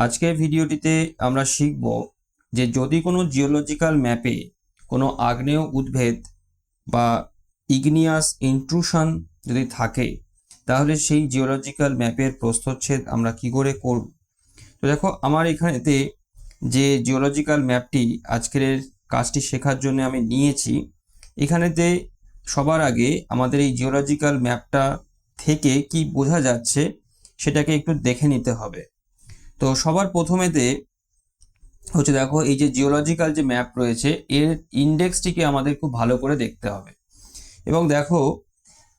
আজকের ভিডিওটিতে আমরা শিখব যে যদি কোনো জিওলজিক্যাল ম্যাপে কোনো আগ্নেয় উদ্ভিদ বা ইগনিয়াস ইন্ট্রুশন যদি থাকে তাহলে সেই জিওলজিক্যাল ম্যাপের প্রস্থচ্ছেদ আমরা কি করে করব। তো দেখো আমার এখানেতে যে জিওলজিক্যাল ম্যাপটি আজকের কাজটি শেখার জন্য আমি নিয়েছি, এখানেতে সবার আগে আমাদের এই জিওলজিক্যাল ম্যাপটা থেকে কি বোঝা যাচ্ছে সেটাকে একটু দেখে নিতে হবে। তো সবার প্রথমেতে হচ্ছে দেখো এই যে জিওলজিক্যাল যে ম্যাপ রয়েছে এর ইন্ডেক্সটিকে আমাদের খুব ভালো করে দেখতে হবে। এবং দেখো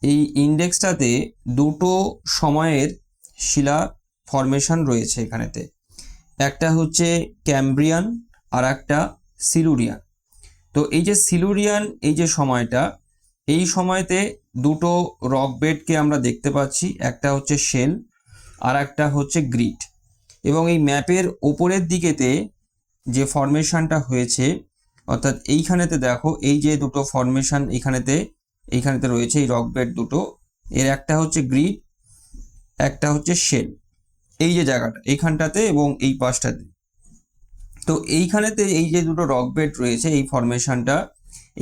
এই ইন্ডেক্সটাতে দুটো সময়ের শিলা ফরমেশন রয়েছে এখানেতে, একটা হচ্ছে ক্যাম্ব্রিয়ান আর একটা সিলুরিয়ান। তো এই যে সিলুরিয়ান এই যে সময়টা, এই সময়তে দুটো রক বেডকে আমরা দেখতে পাচ্ছি, একটা হচ্ছে শেল আর একটা হচ্ছে গ্রিট। এবং এই ম্যাপের ওপরের দিকেতে যে ফরমেশনটা হয়েছে, অর্থাৎ এইখানেতে দেখো এই যে দুটো ফরমেশন এইখানেতে রয়েছে এই রক বেড দুটো, এর একটা হচ্ছে গ্রিট, একটা হচ্ছে শেল, এই যে জায়গাটা এইখানটাতে এবং এই পাশটাতে। তো এইখানেতে এই যে দুটো রক বেড রয়েছে এই ফরমেশনটা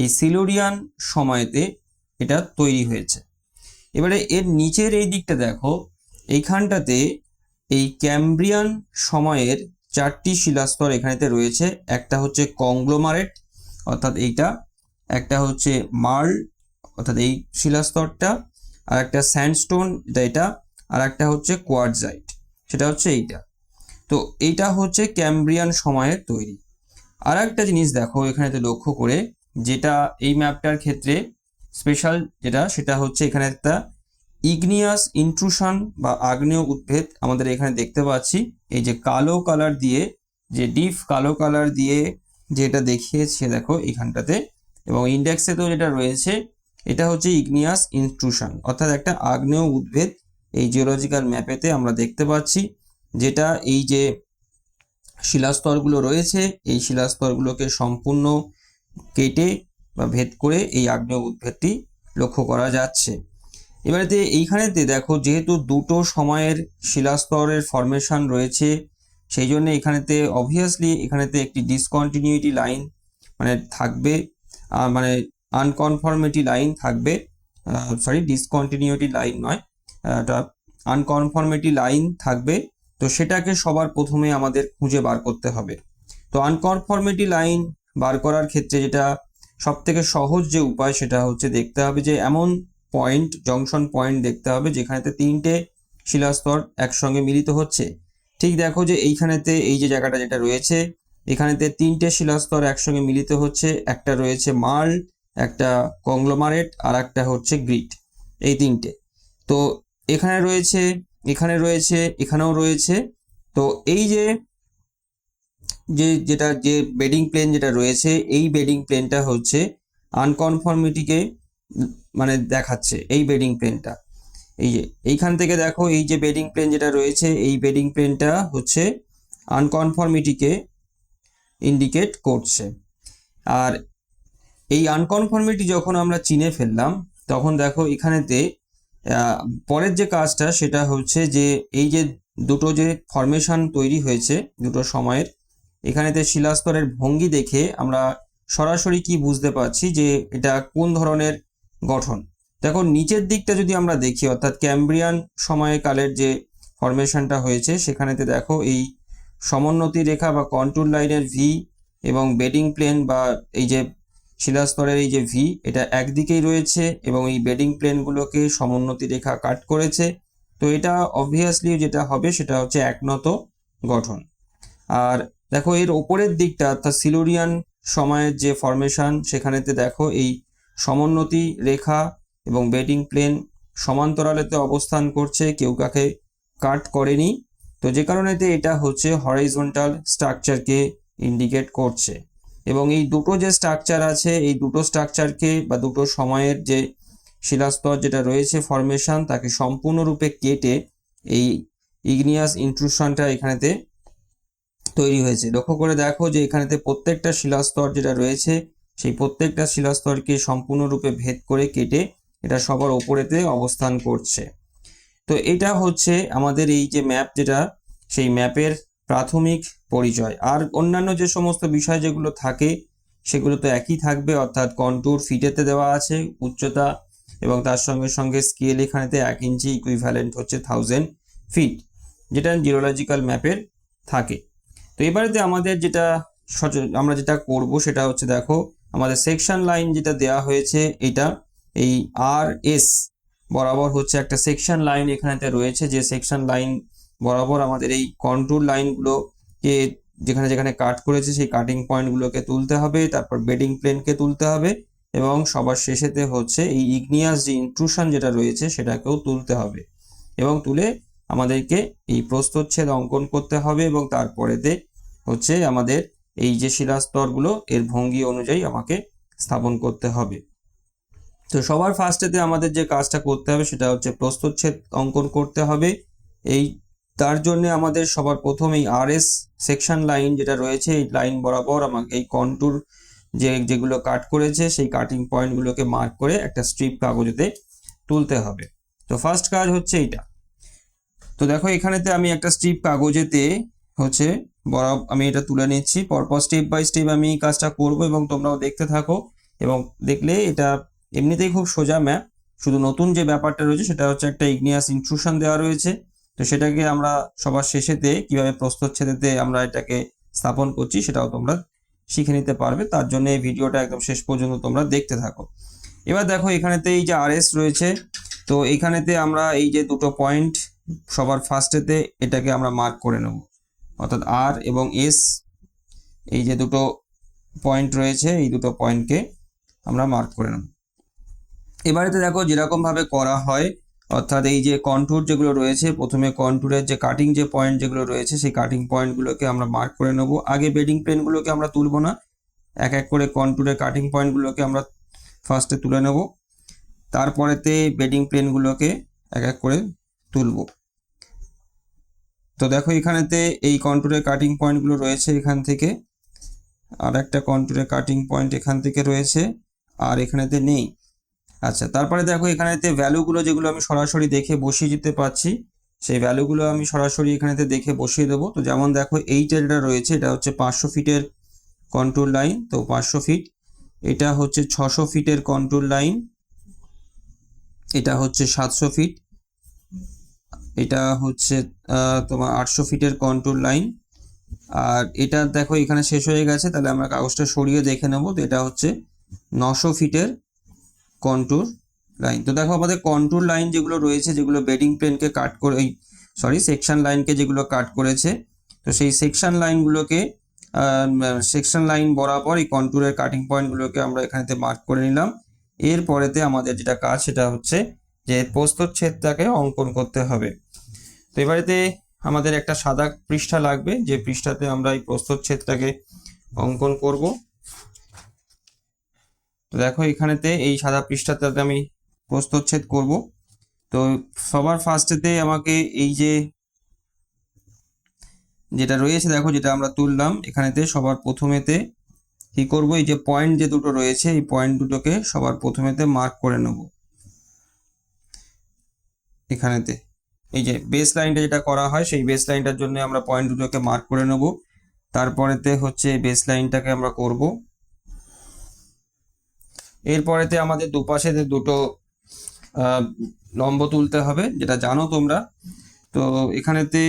এই সিলুরিয়ান সময়তে এটা তৈরি হয়েছে। এবারে এর নিচের এই দিকটা দেখো, এইখানটাতে এই ক্যাম্ব্রিয়ান সময়ের চারটি শিলাস্তর এখানেতে রয়েছে, একটা হচ্ছে কংগ্লোমারেট অর্থাৎ এইটা, একটা হচ্ছে মার্ল অর্থাৎ এই শিলাস্তরটা, আর একটা স্যান্ডস্টোন এটা, আর একটা হচ্ছে কোয়ার্টজাইট সেটা হচ্ছে এইটা। তো এইটা হচ্ছে ক্যাম্ব্রিয়ান সময়ের তৈরি। আর একটা জিনিস দেখো এখানেতে লক্ষ্য করে, যেটা এই ম্যাপটার ক্ষেত্রে স্পেশাল সেটা হচ্ছে এখানে একটা ইগনিয়াস ইন্ট্রুশন বা আগ্নেয় উদ্ভিদ আমাদের এখানে দেখতে পাচ্ছি। এই যে কালো কালার দিয়ে, যে ডিপ কালো কালার দিয়ে যেটা দেখিয়েছে দেখো এখানটাতে, এবং ইন্ডেক্সেতেও যেটা রয়েছে এটা হচ্ছে ইগনিয়াস ইন্ট্রুশন অর্থাৎ একটা আগ্নেয় উদ্ভিদ এই জিওলজিক্যাল ম্যাপেতে আমরা দেখতে পাচ্ছি, যেটা এই যে শিলাস্তরগুলো রয়েছে এই শিলাস্তরগুলোকে সম্পূর্ণ কেটে বা ভেদ করে এই আগ্নেয় উদ্ভিদটি লক্ষ্য করা যাচ্ছে। এবারেতে এইখানেতে দেখো যেহেতু দুটো সময়ের শিলাস্তরের ফরমেশন রয়েছে, সেই জন্য এখানেতে অবভিয়াসলি এখানেতে একটি ডিসকন্টিনিউটি লাইন মানে থাকবে, মানে আনকনফর্মিটি লাইন থাকবে, ডিসকন্টিনিউটি লাইন নয়, এটা আনকনফর্মিটি লাইন থাকবে। তো সেটাকে সবার প্রথমে আমাদের খুঁজে বার করতে হবে। তো আনকনফর্মিটি লাইন বার করার ক্ষেত্রে যেটা সব থেকে সহজ যে উপায় সেটা হচ্ছে দেখতে হবে যে এমন পয়েন্ট, জংশন পয়েন্ট দেখতে হবে যেখানেতে তিনটে শিলাস্তর একসঙ্গে মিলিত হচ্ছে। ঠিক দেখো যে এইখানেতে এই যে জায়গাটা যেটা রয়েছে এখানেতে তিনটে শিলাস্তর একসঙ্গে মিলিত হচ্ছে, একটা রয়েছে মার্ল, একটা কংগ্লোমারেট আর একটা হচ্ছে গ্রিট, এই তিনটে। তো এখানে রয়েছে, এখানে রয়েছে, এখানেও রয়েছে। তো এই যে বেডিং প্লেন যেটা রয়েছে এই বেডিং প্লেনটা হচ্ছে আনকনফর্মিটিকে মানে দেখাচ্ছে। এই বেডিং প্লেনটা এই যে এইখান থেকে দেখো এই যে বেডিং প্লেন যেটা রয়েছে এই বেডিং প্লেনটা হচ্ছে আনকনফর্মিটিকে ইন্ডিকেট করছে। আর এই আনকনফর্মিটি যখন আমরা চিনে ফেললাম তখন দেখো এখানেতে পরের যে কাজটা সেটা হচ্ছে যে এই যে দুটো যে ফরমেশন তৈরি হয়েছে দুটো সময়ের, এখানেতে শিলাস্তরের ভঙ্গি দেখে আমরা সরাসরি কি বুঝতে পারছি যে এটা কোন ধরনের গঠন। দেখো নিচের দিকটা যদি আমরা দেখি, অর্থাৎ ক্যাম্ব্রিয়ান সময়কালের যে ফরমেশনটা হয়েছে সেখানেতে দেখো এই সমোন্নতি রেখা বা কন্ট্যুর লাইনের ভি এবং বেডিং প্লেন বা এই যে শিলাস্তরের এই যে ভি এটা একদিকেই রয়েছে এবং এই বেডিং প্লেনগুলোকে সমোন্নতি রেখা কাট করেছে। তো এটা অবভিয়াসলি যেটা হবে সেটা হচ্ছে একনত গঠন। আর দেখো এর ওপরের দিকটা অর্থাৎ সিলুরিয়ান সময়ের যে ফরমেশন সেখানেতে দেখো এই সমোন্নতি রেখা এবং বেডিং প্লেন সমান্তরালেতে অবস্থান করছে, কেউ কাকে কাট করেনি। তো যে কারণেতে এটা হচ্ছে হরাইজন্টাল স্ট্রাকচারকে ইন্ডিকেট করছে। এবং এই দুটো যে স্ট্রাকচার আছে এই দুটো স্ট্রাকচারকে বা দুটো সময়ের যে শিলাস্তর যেটা রয়েছে ফরমেশন তাকে সম্পূর্ণরূপে কেটে এই ইগনিয়াস ইন্ট্রুশনটা এখানেতে তৈরি হয়েছে। লক্ষ্য করে দেখো যে এখানেতে প্রত্যেকটা শিলাস্তর যেটা রয়েছে সেই প্রত্যেকটা শিলাস্তরকে সম্পূর্ণরূপে ভেদ করে কেটে এটা সবার ওপরেতে অবস্থান করছে। তো এটা হচ্ছে আমাদের এই যে ম্যাপ যেটা সেই ম্যাপের প্রাথমিক পরিচয়। আর অন্যান্য যে সমস্ত বিষয় যেগুলো থাকে সেগুলো তো একই থাকবে, অর্থাৎ কন্ট্যুর ফিটেতে দেওয়া আছে উচ্চতা, এবং তার সঙ্গে সঙ্গে স্কেল এখানেতে 1 ইঞ্চি ইকুইভ্যালেন্ট হচ্ছে 1000 ফিট, যেটা জিওলজিক্যাল ম্যাপের থাকে। তো এবারেতে আমাদের আমরা যেটা করব সেটা হচ্ছে, দেখো আমাদের সেকশন লাইন যেটা দেওয়া হয়েছে, এটা এই RS বরাবর হচ্ছে একটা সেকশন লাইন এখানেতে রয়েছে, যে সেকশন লাইন বরাবর আমাদের এই কন্ট্যুর লাইনগুলোকে যেখানে যেখানে কাট করেছে সেই কাটিং পয়েন্টগুলোকে তুলতে হবে, তারপর বেডিং প্লেনকে তুলতে হবে, এবং সবার শেষেতে হচ্ছে এই ইগনিয়াস যে ইন্ট্রুশন যেটা রয়েছে সেটাকেও তুলতে হবে, এবং তুলে আমাদেরকে এই প্রস্থচ্ছেদ অঙ্কন করতে হবে, এবং তারপরেতে হচ্ছে আমাদের এই যে শিলাস্তরগুলো এর ভঙ্গি অনুযায়ী আমাকে স্থাপন করতে হবে। তো সবার ফার্স্টেতে আমাদের যে কাজটা করতে হবে সেটা হচ্ছে প্রস্থচ্ছেদ অঙ্কন করতে হবে। এই তার জন্য আমাদের সবার প্রথম এই RS সেকশন লাইন যেটা রয়েছে এই লাইন বরাবর আমাকে এই কন্ট্যুর যেগুলো কাট করেছে সেই কাটিং পয়েন্টগুলোকে মার্ক করে একটা স্ট্রিপ কাগজেতে তুলতে হবে। তো ফার্স্ট কাজ হচ্ছে এইটা। তো দেখো এখানেতে আমি একটা স্ট্রিপ কাগজেতে হচ্ছে আমি এটা তুলে নিচ্ছি, পরপর স্টেপ বাই স্টেপ আমি এই কাজটা করব, এবং তোমরাও দেখতে থাকো, এবং দেখলে এটা এমনিতেই খুব সোজা ম্যাপ। শুধু নতুন যে ব্যাপারটা রয়েছে সেটা হচ্ছে একটা ইগনিয়াস ইন্ট্রুশন দেওয়া রয়েছে, তো সেটাকে আমরা সবার শেষেতে কিভাবে প্রস্থচ্ছেদেতে আমরা এটাকে স্থাপন করছি সেটাও তোমরা শিখে নিতে পারবে। তার জন্য এই ভিডিওটা একদম শেষ পর্যন্ত তোমরা দেখতে থাকো। এবার দেখো এখানেতে এই যে RS রয়েছে, তো এইখানেতে আমরা এই যে দুটো পয়েন্ট সবার ফার্স্টেতে এটাকে আমরা মার্ক করে নেব, অর্থাৎ R এবং S, এই যে দুটো পয়েন্ট রয়েছে এই দুটো পয়েন্টকে আমরা মার্ক করে নেব। এবারেতে দেখো যেরকম ভাবে করা হয়, অর্থাৎ এই যে কন্ট্যুর যেগুলো রয়েছে, প্রথমে কন্ট্যুরের যে কাটিং যে পয়েন্ট যেগুলো রয়েছে সেই কাটিং পয়েন্টগুলোকে আমরা মার্ক করে নেব। আগে বেডিং প্লেনগুলোকে আমরা তুলবো না, এক এক করে কন্ট্যুরের কাটিং পয়েন্টগুলোকে আমরা ফার্স্টে তুলে নেব, তারপরেতে বেডিং প্লেনগুলোকে এক এক করে তুলব। তো দেখো এখানেতে এই কন্ট্যুরের কাটিং পয়েন্টগুলো রয়েছে এখান থেকে, আর একটা কন্ট্যুরের কাটিং পয়েন্ট এখান থেকে রয়েছে, আর এখানেতে নেই। আচ্ছা, তারপরে দেখো এখানেতে ভ্যালুগুলো যেগুলো আমি সরাসরি দেখে বসিয়ে দিতে পারছি, সেই ভ্যালুগুলো আমি সরাসরি এখানেতে দেখে বসিয়ে দেবো। তো যেমন দেখো এই যেটা রয়েছে এটা হচ্ছে 500 ফিটের কন্ট্যুর লাইন, তো 500 ফিট। এটা হচ্ছে 600 ফিটের কন্ট্যুর লাইন, এটা হচ্ছে 700 ফিট। এটা হচ্ছে তোমার 800 ফিটের কন্ট্যুর লাইন। আর এটা দেখো এখানে শেষ হয়ে গেছে, তাহলে আমরা কাগজটা সরিয়ে দেখে নেব। তো এটা হচ্ছে 900 ফিটের কন্ট্যুর লাইন। তো দেখো আমাদের কন্ট্যুর লাইন যেগুলো রয়েছে, যেগুলো বেডিং প্লেনকে কাট করে সেকশন লাইনকে যেগুলো কাট করেছে, তো সেই সেকশন লাইনগুলোকে সেকশন লাইন বরাবর এই কন্ট্যুরের কাটিং পয়েন্টগুলোকে আমরা এখানেতে মার্ক করে নিলাম। এরপরেতে আমাদের যেটা কাজ সেটা হচ্ছে যে প্রস্থচ্ছেদটাকে অঙ্কন করতে হবে। তো এবারেতে আমাদের একটা সাদা পৃষ্ঠা লাগবে, যে পৃষ্ঠাতে আমরা এই প্রস্থচ্ছেদটাকে অঙ্কন করব। তো দেখো এখানেতে এই সাদা পৃষ্ঠাটাতে আমি প্রস্থচ্ছেদ করব। তো সবার ফার্স্টেতে আমাকে এই যেটা রয়েছে দেখো, যেটা আমরা তুললাম এখানেতে সবার প্রথমেতে কি করব, এই যে পয়েন্ট যে দুটো রয়েছে এই পয়েন্ট দুটোকে সবার প্রথমেতে মার্ক করে নেব। এখানেতে এই যে বেস লাইনটা যেটা করা হয় সেই বেস লাইনটার জন্য আমরা পয়েন্ট দুটোকে মার্ক করে নেব। তারপরেতে হচ্ছে বেস লাইনটাকে আমরা করব। এরপরেতে আমাদের দুপাশে দুটো লম্ব তুলতে হবে, যেটা জানো তোমরা। তো এখানেতে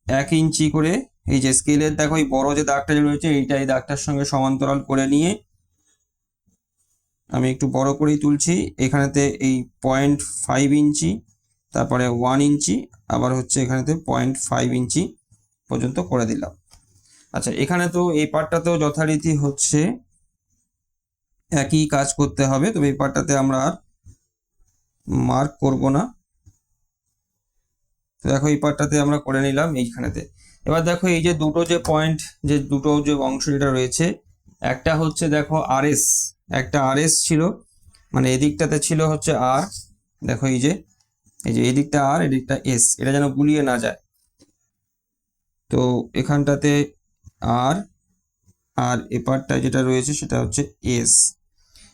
1 ইঞ্চি করে এই যে স্কেলের দেখো এই বড় যে দাগটা যে রয়েছে এইটা এই দাগটার সঙ্গে সমান্তরাল করে নিয়ে আমি একটু বড় করেই তুলছি। এখানেতে এই 0.5 ইঞ্চি, তারপরে 1 ইঞ্চি, আবার হচ্ছে এখানেতে 0.5 ইঞ্চি পর্যন্ত করে দিলাম। আচ্ছা, এখানে তো এই পার্টটাতেও যথারীতি হচ্ছে একই কাজ করতে হবে, তবে এই পার্টটাতে আমরা আর মার্ক করব না। দেখো এই পার্টটাতে আমরা করে নিলাম এইখানেতে। এবার দেখো এই যে দুটো যে পয়েন্ট, যে দুটো যে অংশ যেটা রয়েছে, একটা হচ্ছে দেখো RS, একটা RS ছিল, মানে এদিকটাতে ছিল হচ্ছে R, দেখো এই যে এদিকটা R এদিকটা S, এটা যেন গুলিয়ে না যায়। তো এখানটাতে R আর এ পার্টটা যেটা রয়েছে সেটা হচ্ছে S।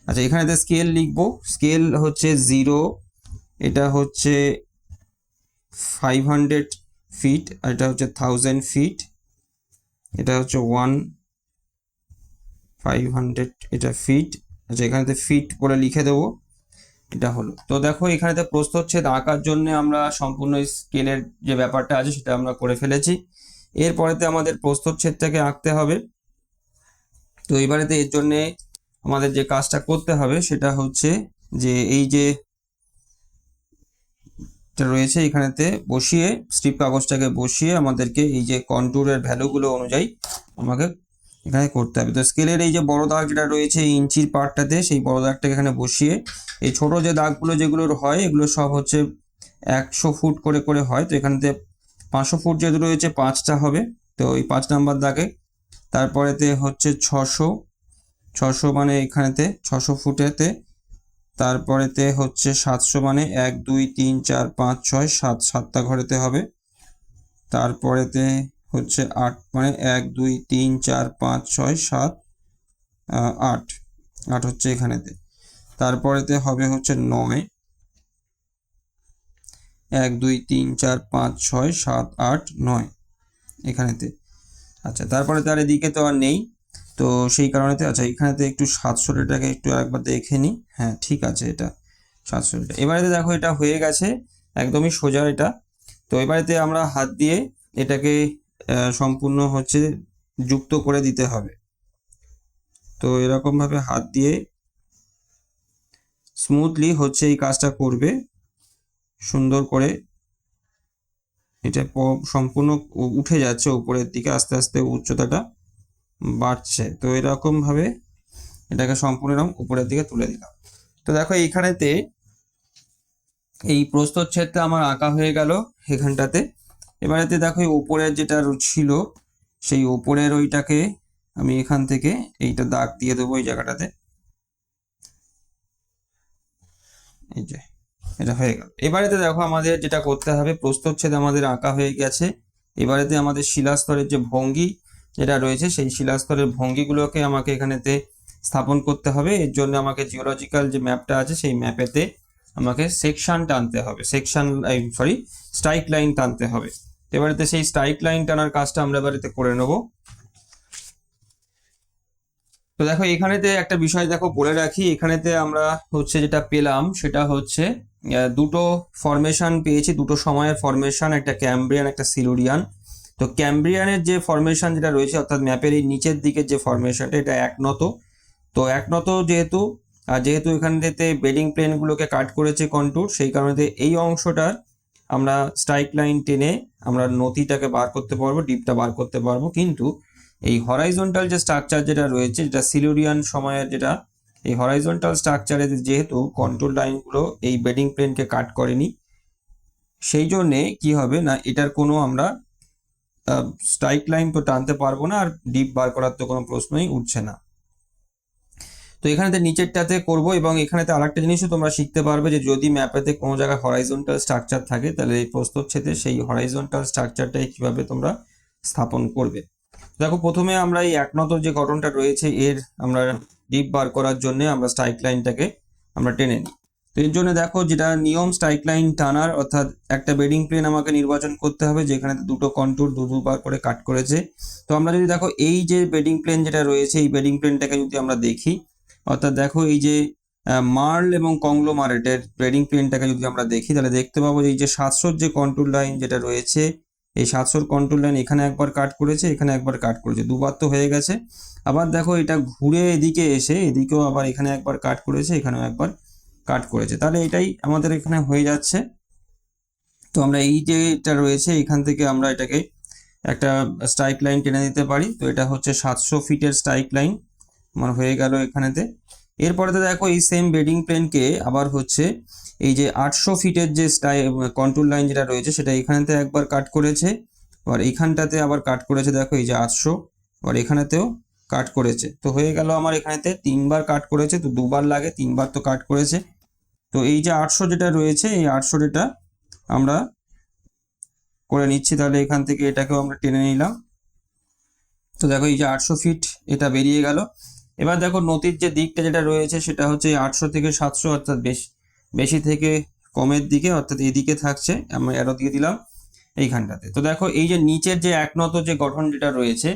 আচ্ছা, এখানেতে স্কেল লিখবো, স্কেল হচ্ছে 0, এটা হচ্ছে 500 ফিট, আর এটা হচ্ছে 1000 ফিট, এটা হচ্ছে 1500, এটা ফিট। আচ্ছা, এখানেতে ফিট বলে লিখে দেবো, এটা হলো। তো দেখো এখানেতে প্রস্থচ্ছেদ আঁকার জন্য আমরা সম্পূর্ণ স্কেলের যে ব্যাপারটা আছে সেটা আমরা করে ফেলেছি। এরপরেতে আমাদের প্রস্থচ্ছেদটাকে আঁকতে হবে। তো এবারেতে এর জন্যে আমাদের যে কাজটা করতে হবে সেটা হচ্ছে যে এই যে রয়েছে এখানেতে বসিয়ে, স্ট্রিপ কাগজটাকে বসিয়ে আমাদেরকে এই যে কন্ট্যুরের ভ্যালুগুলো অনুযায়ী আমাকে এখানে করতে হবে। তো স্কেলের এই যে বড় দাগ যেটা রয়েছে এই ইঞ্চির পার্টটাতে, সেই বড় দাগটাকে এখানে বসিয়ে এই ছোট যে দাগগুলো যেগুলোর হয় এগুলো সব হচ্ছে 100 ফুট করে করে হয়। তো এখানেতে 500 ফুট যেহেতু রয়েছে 5টা হবে, তো এই 5 নাম্বার দাগে। তারপরেতে হচ্ছে 600 মানে এখানেতে 600 ফুটেতে। তারপরেতে হচ্ছে 700 মানে 1 2 3 4 5 6 7, 7টা ঘরেতে হবে। তারপরেতে হচ্ছে 8 মানে 1 2 3 4 5 6 7 8, 8 হচ্ছে এখানেতে। তারপরেতে হবে হচ্ছে 9, 1 2 3 4 5 6 7 8 9 এখানেতে। আচ্ছা, তারপরে তার এদিকে তো আর নেই, তো সেই কারণেতে আচ্ছা এখানেতে একটু 700টাকে একটু একবার দেখে নিই। হ্যাঁ ঠিক আছে, এটা 700টা। এবারে দেখো এটা হয়ে গেছে, একদমই সোজা এটা। তো এবারেতে আমরা হাত দিয়ে এটাকে সম্পূর্ণ হচ্ছে যুক্ত করে দিতে হবে। তো এরকম ভাবে হাত দিয়ে স্মুথলি হচ্ছে এই কাজটা করবে, সুন্দর করে এটা সম্পূর্ণ উঠে যাচ্ছে উপরের দিকে, আস্তে আস্তে উচ্চতাটা বাড়ছে। তো এরকম ভাবে এটাকে সম্পূর্ণ উপরের দিকে তুলে দিলাম। তো দেখো এইখানেতে এই প্রস্থচ্ছেদটা আমার আঁকা হয়ে গেল এখানটাতে। এবারেতে দেখো এই উপরের যেটা ছিল সেই উপরের ওইটাকে আমি এখান থেকে এইটা দাগ দিয়ে দেবো এই জায়গাটাতে, এই যে এটা হয়ে গেল। এবারেতে দেখো আমাদের যেটা করতে হবে, প্রস্থচ্ছেদ আমাদের আঁকা হয়ে গেছে। এবারেতে আমাদের শিলাস্তরের যে ভঙ্গি যেটা রয়েছে সেই শিলাস্তরের ভঙ্গিগুলোকে আমাকে এখানেতে স্থাপন করতে হবে। এর জন্য আমাকে জিওলজিক্যাল যে ম্যাপটা আছে সেই ম্যাপেতে আমাকে সেকশন টানতে হবে, স্ট্রাইক লাইন টানতে হবে। এবারেতে সেই স্ট্রাইক লাইন টানার কাজটা আমরা এবারেতে করে নেব। তো দেখো এখানেতে একটা বিষয় দেখো বলে রাখি, এখানেতে আমরা হচ্ছে যেটা পেলাম সেটা হচ্ছে দুটো ফরমেশন পেয়েছি, দুটো সময়ের ফরমেশন, একটা ক্যাম্ব্রিয়ান একটা সিলুরিয়ান। তো ক্যাম্ব্রিয়ানের যে ফরমেশন যেটা রয়েছে অর্থাৎ ম্যাপের এই নিচের দিকের যে ফরমেশনটা এটা একনত। তো একনত যেহেতু যেহেতু এখানটাতে বেডিং প্লেনগুলোকে কাট করেছে কন্ট্যুর, সেই কারণে এই অংশটার আমরা স্ট্রাইক লাইন টেনে আমরা নতিটাকে বার করতে পারবো, ডিপটা বার করতে পারবো। কিন্তু এই হরাইজন্টাল যে স্ট্রাকচার যেটা রয়েছে, যেটা সিলুরিয়ান সময়ের যেটা, এই হরাইজন্টাল স্ট্রাকচারে যেহেতু কন্ট্রোল লাইনগুলো এই বেডিং প্লেনকে কাট করেনি, সেই জন্যে কি হবে না এটার কোনো আমরা স্ট্রাইক লাইন তো টানতে পারবো না, আর ডিপ বার করার তো কোনো প্রশ্নই উঠছে না। তো এখানেতে নিচেরটাতে করব, এবং এখানেতে আরেকটা জিনিসও তোমরা শিখতে পারবে যে যদি ম্যাপেতে কোনো জায়গায় হরাইজন্টাল স্ট্রাকচার থাকে তাহলে এই প্রস্থচ্ছেদে সেই হরাইজন্টাল স্ট্রাকচারটাই কিভাবে তোমরা স্থাপন করবে। দেখো প্রথমে আমরা এই একনত যে গঠনটা রয়েছে এর আমরা ডিপ বার করার জন্য আমরা স্ট্রাইক লাইনটাকে আমরা টেনে নিই। তো এর জন্য দেখো যেটা নিয়ম স্ট্রাইক লাইন টানার, অর্থাৎ একটা বেডিং প্লেন আমাকে নির্বাচন করতে হবে যেখানে দুটো কন্ট্যুর দুবার করে কাট করেছে। তো আমরা যদি দেখো এই যে বেডিং প্লেন যেটা রয়েছে এই বেডিং প্লেনটাকে যদি আমরা দেখি, অর্থাৎ দেখো এই যে মার্ল এবং কংগ্লোমারেটের বেডিং প্লেনটাকে যদি আমরা দেখি তাহলে দেখতে পাবো এই যে 700 যে কন্ট্যুর লাইন যেটা রয়েছে এই 700 কন্ট্রোল লাইন এখানে একবার কাট করেছে, এখানে একবার কাট করেছে, দুবার তো হয়ে গেছে। আবার দেখো এটা ঘুরে এদিকে এসে এদিকেও আবার এখানে একবার কাট করেছে, এখানেও একবার কাট করেছে, তাহলে এটাই আমাদের এখানে হয়ে যাচ্ছে। তো আমরা এই যে এটা রয়েছে এখান থেকে আমরা এটাকে একটা স্ট্রাইক লাইন টেনে দিতে পারি। তো এটা হচ্ছে 700 ফিটের স্ট্রাইক লাইন আমার হয়ে গেল এখানেতে। এরপরে তো দেখো এই সেম বেডিং প্লেনকে আবার হচ্ছে এই যে 800 ফিটের যে কন্ট্রোল লাইন যেটা রয়েছে সেটা এখানেতে একবার কাট করেছে, আবার এইখানটাতে আবার কাট করেছে, দেখো এই যে 800, আবার এখানেতেও কাট করেছে। তো হয়ে গেল আমার এখানেতে 3বার কাট করেছে, তো 2বার লাগে, 3বার তো কাট করেছে। তো এই যে 800 যেটা রয়েছে এই 800 যেটা আমরা করে নিচ্ছি, তাহলে এখান থেকে এটাকেও আমরা টেনে নিলাম। তো দেখো এই যে 800 ফিট এটা বেরিয়ে গেল। এবার দেখো নতির যে দিকটা যেটা রয়েছে সেটা হচ্ছে 800 থেকে 700, অর্থাৎ বেশি থেকে কমের দিকে, অর্থাৎ এদিকে থাকছে, আমরা অ্যারো দিয়ে দিলাম এইখানটাতে। তো দেখো এই যে নিচের যে একনত যে গঠন যেটা রয়েছে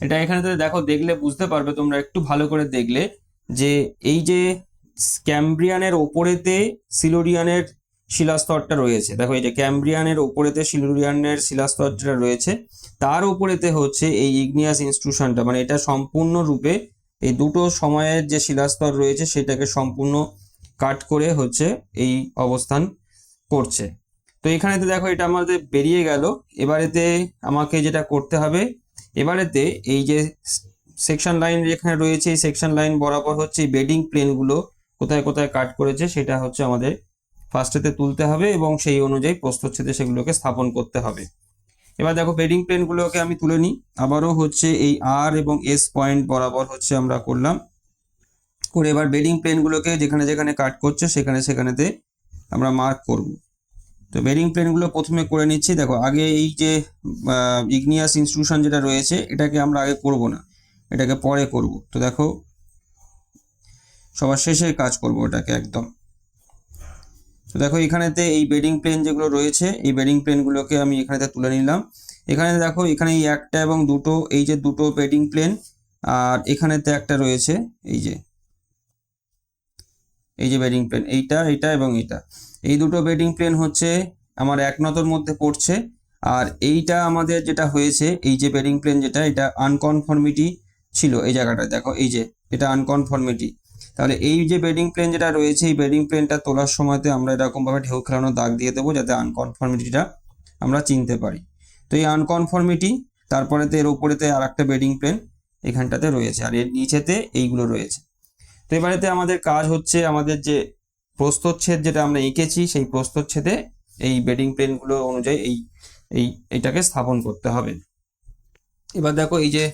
এটা এখানে দেখো, দেখলে বুঝতে পারবে তোমরা, একটু ভালো করে দেখলে, যে এই যে ক্যাম্ব্রিয়ানের ওপরেতে সিলুরিয়ানের শিলাস্তরটা রয়েছে। দেখো এই যে ক্যাম্ব্রিয়ানের ওপরেতে সিলুরিয়ানের শিলাস্তরটা রয়েছে, তার উপরেতে হচ্ছে এই ইগনিয়াস ইনস্ট্রুশনটা, মানে এটা সম্পূর্ণরূপে এই দুটো সময়ের যে শিলাস্তর রয়েছে সেটাকে সম্পূর্ণ কাট করে হচ্ছে এই অবস্থান করছে। তো এখানেতে দেখো এটা আমাদের বেরিয়ে গেল। এবারেতে আমাকে যেটা করতে হবে, এবারেতে এই যে সেকশন লাইন যেখানে রয়েছে এই সেকশন লাইন বরাবর হচ্ছে এই বেডিং প্লেনগুলো কোথায় কোথায় কাট করেছে সেটা হচ্ছে আমাদের ফার্স্টেতে তুলতে হবে এবং সেই অনুযায়ী প্রস্থচ্ছেদে সেগুলোকে স্থাপন করতে হবে। এবার দেখো বেডিং প্লেনগুলোকে আমি তুলে নিই। আবারও হচ্ছে এই আর এবং এস পয়েন্ট বরাবর হচ্ছে আমরা করলাম, করে এবার বেডিং প্লেনগুলোকে যেখানে যেখানে কাট করছে সেখানে সেখানেতে আমরা মার্ক করব। তো বেডিং প্লেনগুলো প্রথমে করে নিচ্ছি। দেখো আগে এই যে ইগনিয়াস ইনস্ট্রুশন যেটা রয়েছে এটাকে আমরা আগে করব না, এটাকে পরে করব। তো দেখো সবার শেষে কাজ করব ওটাকে একদম। তো দেখো এখানেতে এই বেডিং প্লেন যেগুলো রয়েছে এই বেডিং প্লেনগুলোকে আমি এখানেতে তুলে নিলাম। এখানে দেখো এখানে এই একটা এবং দুটো, এই যে দুটো বেডিং প্লেন, আর এখানেতে একটা রয়েছে এই যে বেডিং প্লেন, এইটা এইটা এবং এইটা, এই দুটো বেডিং প্লেন হচ্ছে আমার এক নতর মধ্যে পড়ছে। আর এইটা আমাদের যেটা হয়েছে এই যে বেডিং প্লেন যেটা, এটা আনকনফর্মিটি ছিল এই জায়গাটা, দেখো এই যে এটা আনকনফর্মিটি। তাহলে এই যে বেডিং প্লেন যেটা রয়েছে এই বেডিং প্লেনটা তোলার সময়তে আমরা এরকমভাবে ঢেউ খেলানো দাগ দিয়ে দেবো যাতে আনকনফর্মিটিটা আমরা চিনতে পারি। তো এই আনকনফর্মিটি, তারপরেতে এর উপরেতে আর একটা বেডিং প্লেন এখানটাতে রয়েছে, আর এর নিচেতে এইগুলো রয়েছে। তো এবারেতে আমাদের কাজ হচ্ছে আমাদের যে প্রস্থচ্ছেদ যেটা আমরা এঁকেছি সেই প্রস্থচ্ছেদে এই বেডিং প্লেনগুলো অনুযায়ী এইটাকে স্থাপন করতে হবে। এবার দেখো এই যে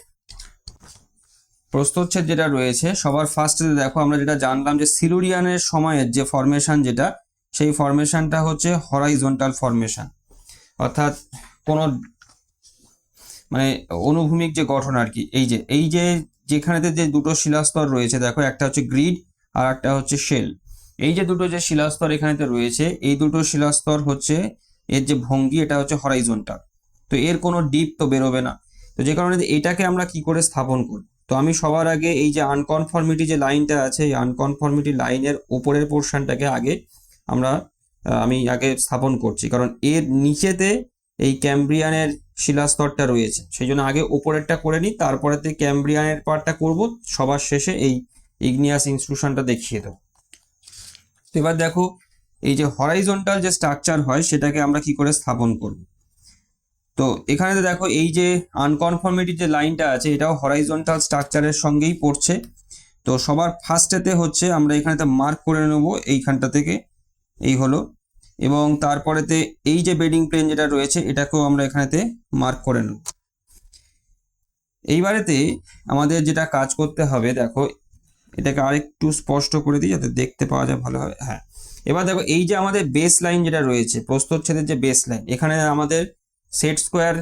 প্রস্থচ্ছেদ যেটা রয়েছে সবার ফার্স্টে দেখো আমরা যেটা জানলাম যে সিলুরিয়ানের সময়ের যে ফরমেশন যেটা, সেই ফরমেশনটা হচ্ছে হরাইজন্টাল ফরমেশন, অর্থাৎ কোনো মানে অনুভূমিক যে গঠন আর কি। এই যে যেখানেতে যে দুটো শিলাস্তর রয়েছে দেখো, একটা হচ্ছে গ্রিড আর একটা হচ্ছে শেল। এই যে দুটো যে শিলাস্তর এখানেতে রয়েছে এই দুটো শিলাস্তর হচ্ছে এর যে ভঙ্গি এটা হচ্ছে হরাইজন্টাল, তো এর কোনো ডিপ তো বেরোবে না। তো যে কারণে এটাকে আমরা কি করে স্থাপন করব, তো আমি সবার আগে এই যে আনকনফর্মিটি যে লাইনটা আছে এই আনকনফর্মিটি লাইনের উপরের পোর্শনটাকে আমি আগে স্থাপন করছি, কারণ এর নিচেতে এই ক্যাম্ব্রিয়ানের শিলাস্তরটা রয়েছে, সেই জন্য আগে ওপরেরটা করে নিই, তারপরেতে ক্যাম্ব্রিয়ানের পার্টটা করব, সবার শেষে এই ইগনিয়াস ইনস্ট্রুশনটা দেখিয়ে দেবো। তো এবার দেখো এই যে হরাইজন্টাল যে স্ট্রাকচার হয় সেটাকে আমরা কি করে স্থাপন করব। তো এখানে দেখো এই যে আনকনফর্মিটির যে লাইনটা আছে এটাও হরাইজন্টাল স্ট্রাকচারের সঙ্গেই পড়ছে। তো সবার ফার্স্টেতে হচ্ছে আমরা এখানেতে মার্ক করে নেব এইখানটা থেকে, এই হলো, এবং তারপরেতে এই যে বেডিং প্লেন যেটা রয়েছে এটাকেও আমরা এখানেতে মার্ক করে নেব। এইবারেতে আমাদের যেটা কাজ করতে হবে, দেখো এটাকে আরেকটু স্পষ্ট করে দিই যাতে দেখতে পাওয়া যায় ভালোভাবে। হ্যাঁ, এবার দেখো এই যে আমাদের বেস লাইন যেটা রয়েছে প্রস্থচ্ছেদের যে বেস লাইন, এখানে আমাদের সেট স্কোয়ার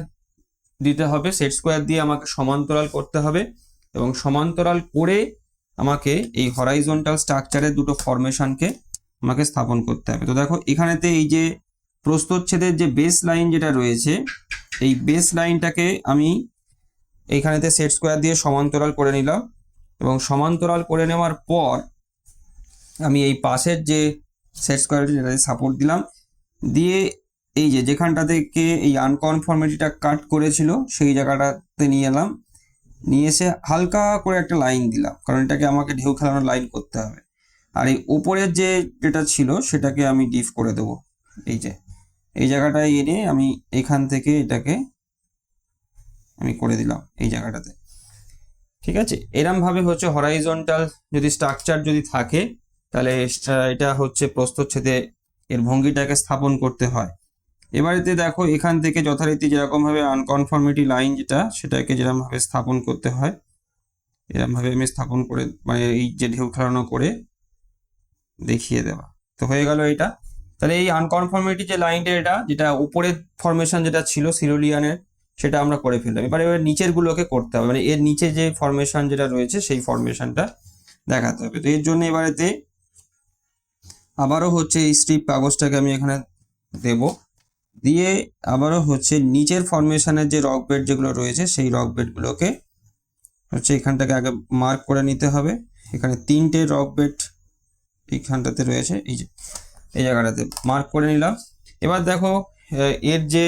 দিতে হবে, সেট স্কোয়ার দিয়ে আমাকে সমান্তরাল করতে হবে এবং সমান্তরাল করে আমাকে এই হরাইজন্টাল স্ট্রাকচারের দুটো ফরমেশনকে আমাকে স্থাপন করতে হবে। তো দেখো এখানেতে এই যে প্রস্থচ্ছেদের যে বেস লাইন যেটা রয়েছে এই বেস লাইনটাকে আমি এইখানেতে সেট স্কোয়ার দিয়ে সমান্তরাল করে নিলাম, এবং সমান্তরাল করে নেওয়ার পর আমি এই পাশের যে সেট স্কোয়ার যেটাতে সাপোর্ট দিলাম, দিয়ে এই যে যেখানটা থেকে এই আনকনফর্মিটিটা কাট করেছিল সেই জায়গাটাতে নিয়ে এলাম, নিয়ে এসে হালকা করে একটা লাইন দিলাম, কারণ এটাকে আমাকে ঢেউ খেলানোর লাইন করতে হবে। আর এই উপরের যেটা ছিল সেটাকে আমি ডিপ করে দেবো, এই যে এই জায়গাটায় এনে আমি এখান থেকে এটাকে আমি করে দিলাম এই জায়গাটাতে। ঠিক আছে, এরম ভাবে হচ্ছে হরাইজন্টাল যদি স্ট্রাকচার যদি থাকে তাহলে এটা হচ্ছে প্রস্থচ্ছেদে এর ভঙ্গিটাকে স্থাপন করতে হয়। এবারেতে দেখো এখান থেকে যথারীতি যেরকম ভাবে আনকনফর্মিটি লাইন যেটা সেটাকে যেরকম ভাবে স্থাপন করতে হয় এরকম ভাবে আমি স্থাপন করে মানে এই যে ঢেউ খেলানো করে দেখিয়ে দেওয়া। তো হয়ে গেল এটা। তাহলে এই আনকনফর্মিটি যে লাইনটা এটা যেটা উপরের ফরমেশন যেটা ছিল সিলুরিয়ানের সেটা আমরা করে ফেললাম। এবার নিচের গুলোকে করতে হবে, মানে এর নিচে যে ফরমেশন যেটা রয়েছে সেই ফরমেশনটা দেখাতে হবে। তো এর জন্য এবারেতে আবারও হচ্ছে এই স্ট্রিপ কাগজটাকে আমি এখানে দেব, দিয়ে আবারও হচ্ছে নিচের ফরমেশনের যে রক বেড যেগুলো রয়েছে সেই রক বেডগুলোকে হচ্ছে এখানটাকে আগে মার্ক করে নিতে হবে। এখানে 3টে রক বেড এইখানটাতে রয়েছে, এই জায়গাটাতে মার্ক করে নিলাম। এবার দেখো এর যে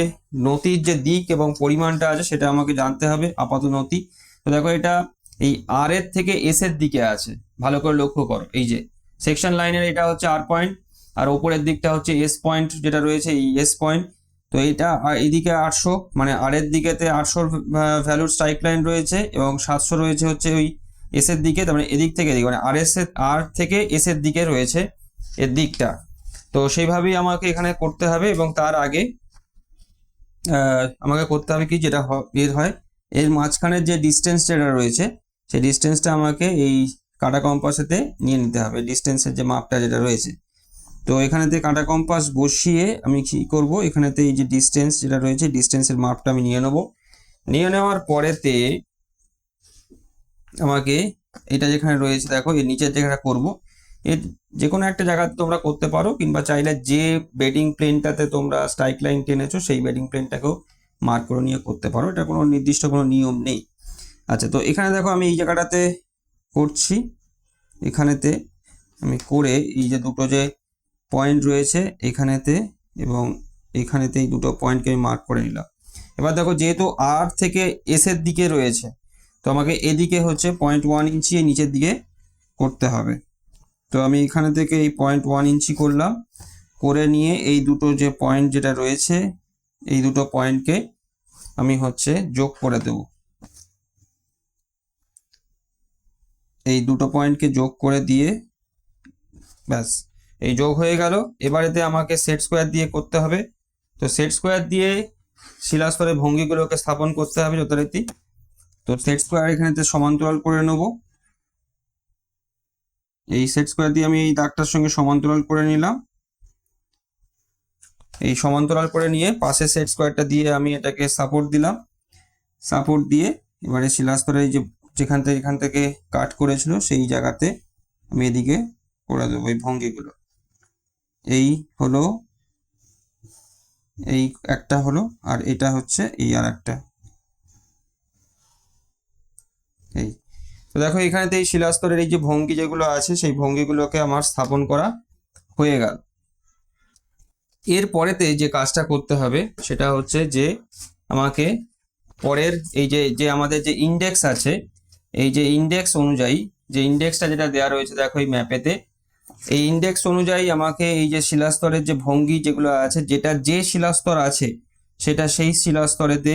নতির যে দিক এবং পরিমাণটা আছে সেটা আমাকে জানতে হবে, আপাত নতি। তো দেখো এটা এই আর এর থেকে এস এর দিকে আছে, ভালো করে লক্ষ্য করো। এই যে সেকশন লাইনের এটা হচ্ছে আর পয়েন্ট, আর ওপরের দিকটা হচ্ছে এস পয়েন্ট যেটা রয়েছে, এই এস পয়েন্ট। তো এইটা এইদিকে 800, মানে আর এর দিকেতে 800 ভ্যালুর স্ট্রাইক লাইন রয়েছে এবং 700 রয়েছে হচ্ছে ওই এস এর দিকে, তার মানে এদিক থেকে এদিক, মানে আর থেকে এস এর দিকে রয়েছে এর দিকটা। তো সেইভাবেই আমাকে এখানে করতে হবে এবং তার আগে আমাকে করতে হবে কি, যেটা এর হয় এর মাঝখানের যে ডিস্টেন্স যেটা রয়েছে সেই ডিস্টেন্সটা আমাকে এই কাঁটা কম্পাসেতে নিয়ে নিতে হবে, ডিস্টেন্সের যে মাপটা যেটা রয়েছে। তো এখানেতে কাঁটা কম্পাস বসিয়ে আমি কি করব, এখানেতে এই যে ডিস্টেন্স যেটা রয়েছে ডিস্টেন্সের মাপটা আমি নিয়ে নেব। নিয়ে নেওয়ার পরেতে আমাকে এটা যেখানে রয়েছে দেখো এর নিচের যেখানে করব, এর যে কোনো একটা জায়গাতে তোমরা করতে পারো, কিংবা চাইলে যে বেডিং প্লেনটাতে তোমরা স্ট্রাইক লাইন টেনেছো সেই বেডিং প্লেনটাকেও মার্ক করে নিয়ে করতে পারো, এটা কোনো নির্দিষ্ট কোনো নিয়ম নেই। আচ্ছা, তো এখানে দেখো আমি এই জায়গাটাতে করছি, এখানেতে আমি করে এই যে দুটো যে পয়েন্ট রয়েছে এখানেতে এবং এখানেতে এই দুটো পয়েন্টকে আমি মার্ক করে নিলাম। এবার দেখো যেহেতু আর থেকে এস এর দিকে রয়েছে, তো আমাকে এদিকে হচ্ছে 0.1 ইঞ্চি এই নিচের দিকে করতে হবে। তো আমি এখানে থেকে এই 0.1 ইঞ্চি করলাম, করে নিয়ে এই দুটো যে পয়েন্ট যেটা রয়েছে এই দুটো পয়েন্টকে আমি হচ্ছে যোগ করে দেব। এই দুটো পয়েন্টকে যোগ করে দিয়ে ব্যাস এই যোগ হয়ে গেল। এবারেতে আমাকে সেট স্কোয়ার দিয়ে করতে হবে। তো সেট স্কোয়ার দিয়ে শিলাস্তরের ভঙ্গিগুলোকে স্থাপন করতে হবে যথারীতি। তো সেট স্কোয়ার এখানেতে সমান্তরাল করে নেব, এই সেট স্কোয়ার দিয়ে আমি এই দাগটার সঙ্গে সমান্তরাল করে নিলাম। এই সমান্তরাল করে নিয়ে পাশে সেট স্কোয়ারটা দিয়ে আমি এটাকে সাপোর্ট দিলাম। সাপোর্ট দিয়ে এবারে শিলাস্তরে এই যে এখান থেকে কাট করেছিল সেই জায়গাতে আমি এদিকে করে দেবো এই ভঙ্গিগুলো। এই হলো, এই একটা হলো, আর এটা হচ্ছে এই আর একটা। এই তো দেখো এখানেতে এই শিলাস্তরের এই যে ভঙ্গি যেগুলো আছে সেই ভঙ্গিগুলোকে আমার স্থাপন করা হয়ে গেল। এর পরেতে যে কাজটা করতে হবে সেটা হচ্ছে যে আমাকে পরের এই যে আমাদের যে ইন্ডেক্স আছে, এই যে ইন্ডেক্স অনুযায়ী যে ইন্ডেক্সটা যেটা দেওয়া রয়েছে দেখো এই ম্যাপেতে, এই ইন্ডেক্স অনুযায়ী আমাকে এই যে শিলাস্তরের যে ভঙ্গি যেগুলো আছে, যেটা যে শিলাস্তর আছে সেটা সেই শিলাস্তরেতে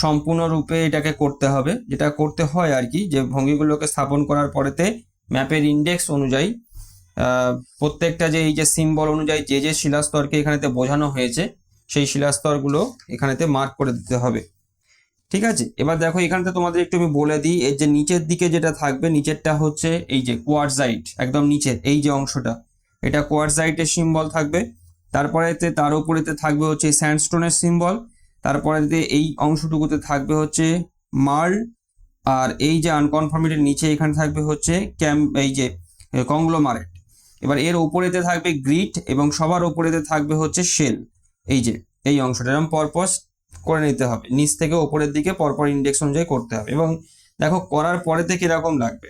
সম্পূর্ণরূপে এটাকে করতে হবে, যেটা করতে হয় আর কি, যে ভঙ্গিগুলোকে স্থাপন করার পরেতে ম্যাপের ইন্ডেক্স অনুযায়ী প্রত্যেকটা যে এই যে সিম্বল অনুযায়ী যে যে শিলাস্তরকে এখানেতে বোঝানো হয়েছে সেই শিলাস্তরগুলো এখানেতে মার্ক করে দিতে হবে। ঠিক আছে, এবার দেখো এখানতে তোমাদের একটু আমি বলে দিই, এর যে নিচের দিকে যেটা থাকবে, নিচেরটা হচ্ছে এই যে কোয়ার্টজাইট, একদম নিচের এই যে অংশটা এটা কোয়ার্টজাইটের সিম্বল থাকবে। তারপরেতে তার উপরেতে থাকবে হচ্ছে স্যান্ডস্টোনের সিম্বল। তারপরেতে এই অংশটুকুতে থাকবে হচ্ছে মার্ল, আর এই যে আনকনফার্মিটির নিচে এখানে থাকবে হচ্ছে এই যে কংগ্লোমারেট। এবার এর উপরেতে থাকবে গ্রিট এবং সবার উপরেতে থাকবে হচ্ছে শেল। এই যে এই অংশটা এরকম পরপর করে নিতে হবে, নিচ থেকে ওপরের দিকে পরপর ইন্ডেক্স অনুযায়ী করতে হবে। এবং দেখো করার পরেতে কিরকম লাগবে,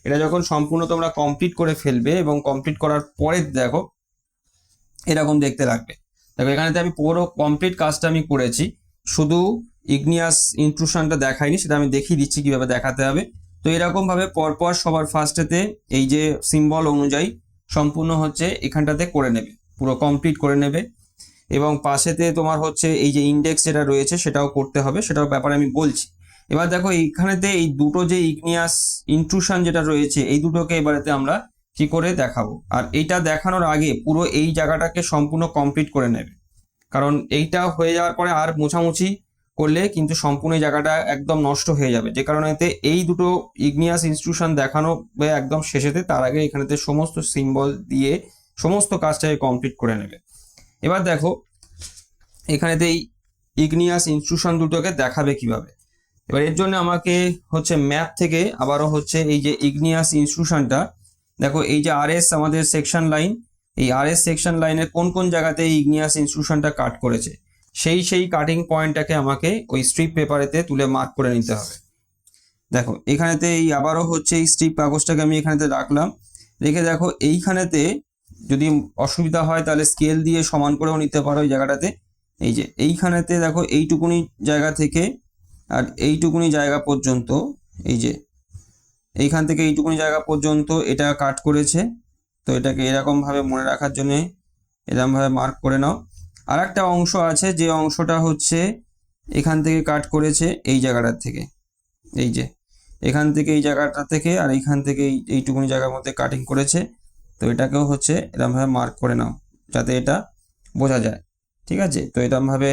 এটা যখন সম্পূর্ণ তোমরা কমপ্লিট করে ফেলবে এবং কমপ্লিট করার পরে দেখো এরকম দেখতে লাগবে। দেখো এখানেতে আমি পুরো কমপ্লিট কাজটা আমি করেছি, শুধু ইগনিয়াস ইনট্রুশনটা দেখাইনি, সেটা আমি দেখিয়ে দিচ্ছি কিভাবে দেখাতে হবে। তো এরকম ভাবে পরপর সবার ফার্স্টেতে এই যে সিম্বল অনুযায়ী সম্পূর্ণ হচ্ছে এখানটাতে করে নেবে, পুরো কমপ্লিট করে নেবে। এবং পাশেতে তোমার হচ্ছে এই যে ইন্ডেক্স যেটা রয়েছে সেটাও করতে হবে, সেটাও ব্যাপারে আমি বলছি। এবার দেখো এইখানেতে এই দুটো যে ইগনিয়াস ইনট্রুশন যেটা রয়েছে এই দুটোকে এবারেতে আমরা কি করে দেখাবো, আর এইটা দেখানোর আগে পুরো এই জায়গাটাকে সম্পূর্ণ কমপ্লিট করে নেবে, কারণ এইটা হয়ে যাওয়ার পরে আর মোছামুছি করলে কিন্তু সম্পূর্ণ জায়গাটা একদম নষ্ট হয়ে যাবে, যে কারণেতে এই দুটো ইগনিয়াস ইনস্টিটিউশন দেখানো একদম শেষেতে, তার আগে এখানেতে সমস্ত সিম্বল দিয়ে সমস্ত কাজটাকে কমপ্লিট করে নেবে। এবার দেখো এখানেতে এই ইগনিয়াস ইনস্টিটিউশন দুটোকে দেখাবে কিভাবে। এবার এর জন্য আমাকে হচ্ছে ম্যাপ থেকে আবারও হচ্ছে এই যে ইগনিয়াস ইনস্টিটিউশনটা, দেখো এই যে আর এস আমাদের সেকশন লাইন, এই আর এস সেকশন লাইনের কোন কোন জায়গাতে এই ইগনিয়াস ইনস্টিটিউশনটা কাট করেছে সেই কাটিং পয়েন্টটাকে আমাকে ওই স্ট্রিপ পেপারেতে তুলে মার্ক করে নিতে হবে। দেখো এখানেতে এই আবারও হচ্ছে এই স্ট্রিপ কাগজটাকে আমি এখানেতে রাখলাম, রেখে দেখো এইখানেতে যদি অসুবিধা হয় তাহলে স্কেল দিয়ে সমান করেও নিতে পারো এই জায়গাটাতে। এই যে এইখানেতে দেখো এইটুকুনি জায়গা থেকে আর এইটুকুনি জায়গা পর্যন্ত, এই যে এইখান থেকে এইটুকুনি জায়গা পর্যন্ত এটা কাট করেছে। তো এটাকে এরকমভাবে মনে রাখার জন্য এরকমভাবে মার্ক করে নাও। আর একটা অংশ আছে যে অংশটা হচ্ছে এখান থেকে কাট করেছে এই জায়গাটার থেকে, এই যে এখান থেকে এই জায়গাটা থেকে আর এইখান থেকে এইটুকুনি জায়গার মধ্যে কাটিং করেছে। তো এটাকেও হচ্ছে এরকমভাবে মার্ক করে নাও যাতে এটা বোঝা যায়। ঠিক আছে, তো এরকমভাবে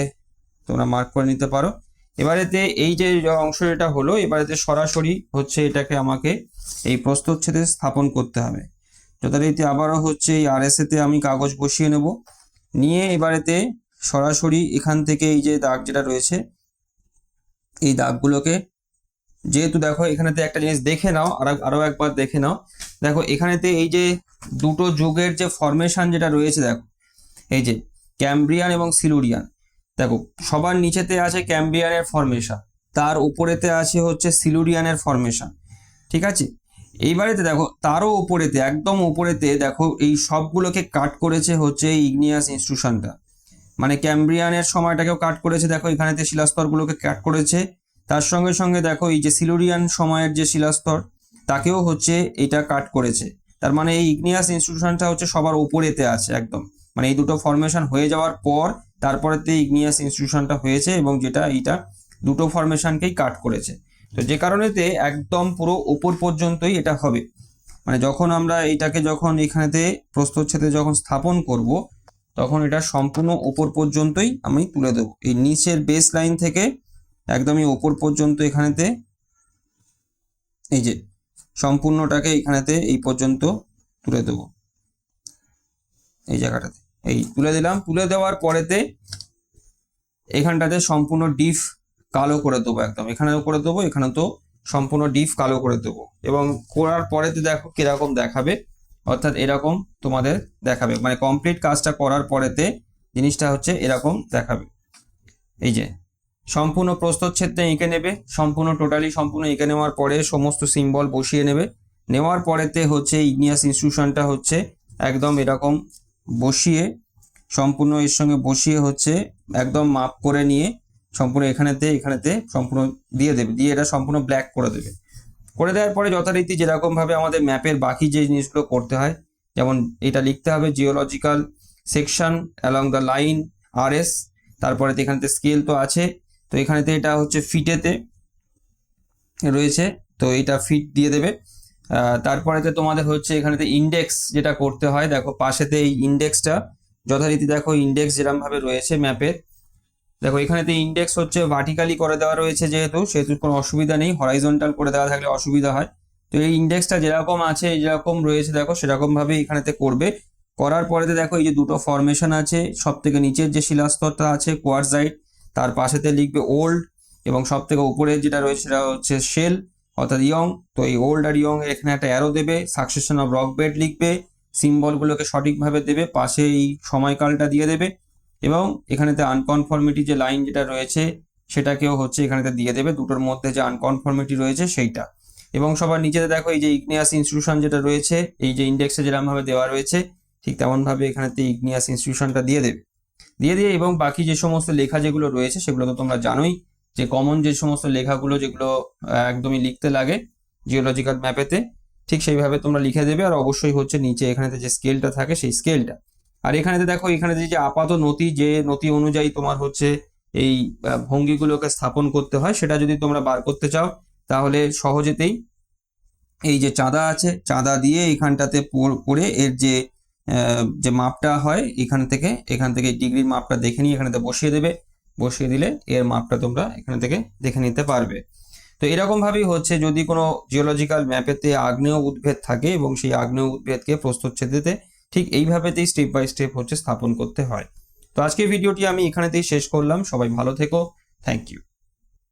তোমরা মার্ক করে নিতে পারো। এবারেতে এই যে অংশ এটা হলো, এবারেতে সরাসরি হচ্ছে এটাকে আমাকে এই প্রস্থচ্ছেদে স্থাপন করতে হবে। যথারীতি আবারও হচ্ছে এই RSA-তে আমি কাগজ বসিয়ে নেব, নিয়ে এবারেতে সরাসরি এখান থেকে এই যে দাগ যেটা রয়েছে এই দাগগুলোকে, যেহেতু দেখো এখানেতে একটা জিনিস দেখে নাও, আরো একবার দেখে নাও। দেখো এখানেতে এই যে দুটো যুগের যে ফরমেশন যেটা রয়েছে, দেখো এই যে ক্যামব্রিয়ান এবং সিলুরিয়ান, দেখো সবার নিচেতে আছে ক্যামব্রিয়ানের ফরমেশন, তার উপরেতে আছে হচ্ছে সিলুরিয়ানের ফরমেশন। ঠিক আছে, এইবারেতে দেখো তারও উপরেতে, একদম উপরেতে দেখো এই সবগুলোকে কাট করেছে হচ্ছে এই ইগনিয়াস ইনস্টিটিউশনটা, মানে ক্যামব্রিয়ানের সময়টাকেও কাট করেছে। দেখো এখানেতে শিলাস্তরগুলোকে কাট করেছে, তার সঙ্গে সঙ্গে দেখো এই যে সিলুরিয়ান সময়ের যে শিলাস্তর তাকেও হচ্ছে এটা কাট করেছে। তার মানে এই ইগনিয়াস ইনস্টিটিউশনটা হচ্ছে সবার উপরেতে আছে একদম, মানে এই দুটো ফরমেশন হয়ে যাওয়ার পর তারপরেতে ইগনিয়াস ইনস্টিটিউশনটা হয়েছে, এবং যেটা এইটা দুটো ফরমেশনকেই কাট করেছে। তো যে কারণেতে একদম পুরো উপর পর্যন্তই এটা হবে, মানে যখন আমরা এইটাকে যখন এখানেতে প্রস্থচ্ছেদে যখন স্থাপন করব তখন এটা সম্পূর্ণ উপর পর্যন্তই আমি তুলে দেবো, এই নিচের বেস লাইন থেকে একদমই উপর পর্যন্ত এখানেতে এই যে সম্পূর্ণটাকে এখানেতে এই পর্যন্ত তুলে দেবো, এই জায়গাটাতে এই তুলে দিলাম। তুলে দেওয়ার পরেতে এখানটাতে সম্পূর্ণ ডিপ কালো করে দেবো, একদম এখানেও করে দেবো, এখানে তো সম্পূর্ণ ডিপ কালো করে দেবো। এবং করার পরেতে দেখো কিরকম দেখাবে, অর্থাৎ এরকম তোমাদের দেখাবে, মানে কমপ্লিট কাজটা করার পরেতে জিনিসটা হচ্ছে এরকম দেখাবে। এই যে সম্পূর্ণ প্রস্থচ্ছেদটা এঁকে নেবে, সম্পূর্ণ টোটালি সম্পূর্ণ এঁকে নেওয়ার পরে সমস্ত সিম্বল বসিয়ে নেবে। নেওয়ার পরেতে হচ্ছে ইগনিয়াস ইনস্টিটিউশনটা হচ্ছে একদম এরকম বসিয়ে, সম্পূর্ণ এর সঙ্গে বসিয়ে হচ্ছে একদম মাপ করে নিয়ে সম্পূর্ণ এখানেতে সম্পূর্ণ দিয়ে দেবে, দিয়ে এটা সম্পূর্ণ ব্ল্যাক করে দেবে। করে দেওয়ার পরে যথারীতি যেরকম ভাবে আমাদের ম্যাপের বাকি যে জিনিসগুলো করতে হয়, যেমন এটা লিখতে হবে geological section along the line RS, তারপরে এখানেতে স্কেল তো আছে, তো এখানেতে এটা হচ্ছে ফিটেতে রয়েছে, তো এটা ফিট দিয়ে দেবে। তারপরেতে তোমাদের হচ্ছে এখানেতে ইন্ডেক্স যেটা করতে হয়, দেখো পাশেতে এই ইন্ডেক্সটা যথারীতি দেখো ইন্ডেক্স যেরকম ভাবে রয়েছে ম্যাপের, দেখো এখানেতে ইন্ডেক্স হচ্ছে ভার্টিক্যালি করে দেওয়া রয়েছে, সেহেতু কোনো অসুবিধা নেই, হরাইজন্টাল করে দেওয়া থাকলে অসুবিধা হয়। তো এই ইন্ডেক্সটা যেরকম আছে যেরকম রয়েছে দেখো সেরকম ভাবে এখানেতে করবে। করার পরেতে দেখো এই যে দুটো ফরমেশন আছে, সব থেকে নিচের যে শিলাস্তরটা আছে কোয়ার্টজাইট, তার পাশেতে লিখবে ওল্ড, এবং সব থেকে উপরে যেটা রয়েছে সেটা হচ্ছে শেল অর্থাৎ ইয়ং। তো এই ওল্ড আর ইয়ং এখানে একটা অ্যারো দেবে, সাকসেশন অফ রক বেড লিখবে, সিম্বলগুলোকে সঠিকভাবে দেবে, পাশে এই সময়কালটা দিয়ে দেবে, এবং এখানেতে আনকনফর্মিটি যে লাইন যেটা রয়েছে সেটাকেও হচ্ছে এখানেতে দিয়ে দেবে, দুটোর মধ্যে যে আনকনফর্মিটি রয়েছে সেইটা। এবং সবার নিচেতে দেখো এই যে ইগনিয়াস ইনস্টিটিউশন যেটা রয়েছে, এই যে ইন্ডেক্সে যেরকম ভাবে দেওয়া রয়েছে ঠিক তেমন ভাবে এখানেতে ইগনিয়াস ইনস্টিটিউশনটা দিয়ে দেবে, দিয়ে এবং বাকি যে সমস্ত লেখা যেগুলো রয়েছে সেগুলো তো তোমরা জানোই, যে কমন যে সমস্ত লেখাগুলো যেগুলো একদমই লিখতে লাগে জিওলজিক্যাল ম্যাপেতে, ঠিক সেইভাবে তোমরা লিখে দেবে। আর অবশ্যই হচ্ছে নিচে এখানেতে যে স্কেলটা থাকে সেই স্কেলটা। আর এখানেতে দেখো এখানে যে আপাত নতি, যে নতি অনুযায়ী তোমার হচ্ছে এই ভঙ্গিগুলোকে স্থাপন করতে হয়, সেটা যদি তোমরা বার করতে চাও তাহলে সহজেতেই এই যে চাঁদা আছে, চাঁদা দিয়ে এখানটাতে পড়ে এর যে মাপটা হয় এখান থেকে ডিগ্রির মাপটা দেখে নিয়ে এখানেতে বসিয়ে দেবে, বসিয়ে দিলে এর মাপটা তোমরা এখান থেকে দেখে নিতে পারবে। তো এরকম ভাবেই হচ্ছে যদি কোনো জিওলজিক্যাল ম্যাপেতে আগ্নেয় উদ্ভিদ থাকে এবং সেই আগ্নেয় উদ্ভিদকে প্রস্থচ্ছেদেতে ঠিক এইভাবেতেই স্টেপ বাই স্টেপ হচ্ছে স্থাপন করতে হয়। তো আজকের ভিডিওটি আমি এখানেতেই শেষ করলাম, সবাই ভালো থেকো, থ্যাংক ইউ।